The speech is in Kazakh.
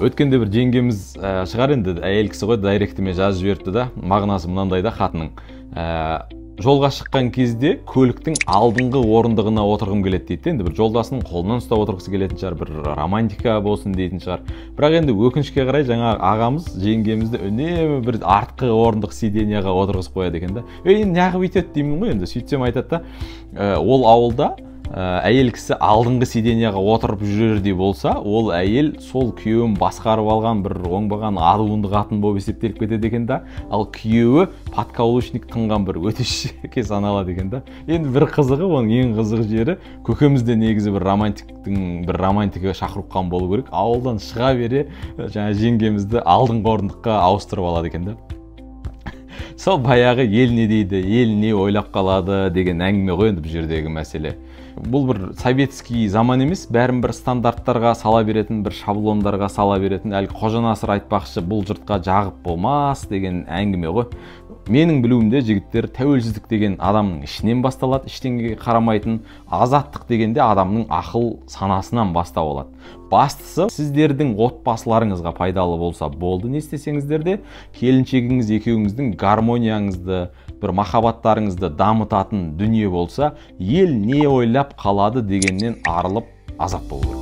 Өткенде бір жеңгеміз шығар енді, әйел кісі ғой, дайректіме жазып жіберіпті да, мағынасы мынандай да хатының. Жолға шыққан кезде көліктің алдыңғы орындығына отырғым келеді дейді. Енді бір жолдасының қолынан ұстап отырғысы келетін шығар, бір романтика болсын дейтін шығар. Бірақ енді өкінішке қарай жаңа ағамыз жеңгемізді үнемі бір артқы орындық сиденияға отырғызып қояды екен да. Неғып өйтеді деймін ғой енді. Сөйтсем айтады да, ол ауылда әйел кісі алдыңғы сиденияға отырып жүрердей болса, ол әйел сол күйеуін басқарып алған бір оңбаған адуынды қатын болып есептеліп кетеді екен да. Ал күйеуі подкаблучник тынған бір өтешке саналады екен да. Енді бір қызығы, оның ең қызығы жері, көкемізде негізі бір романтика шақыртқан болу керек. Ауылдан шыға бере жаңа жеңгемізді алдыңғы орындыққа ауыстырып алады екен да. Сол баяғы ел не дейді, ел не ойлап қалады деген әңгіме ғой енді бұл жердегі мәселе. Бұл бір советский заман емес, бәрін бір стандарттарға сала беретін, бір шаблондарға сала беретін, әлгі Қожанасыр айтпақшы, бұл жұртқа жағып болмас деген әңгіме ғой. Менің білуімде жігіттер, тәуелсіздік деген адамның ішінен басталады, ештеңеге қарамайтын. Азаттық дегенде адамның ақыл санасынан бастау алады. Бастысы сіздердің отбасыларыңызға пайдалы болса болды, не істесеңіздер де, келіншегіңіз екеуіңіздің гармонияңызды, бір махаббаттарыңызды дамытатын дүние болса, ел не ойлап қалады дегеннен арылып азап болу керек.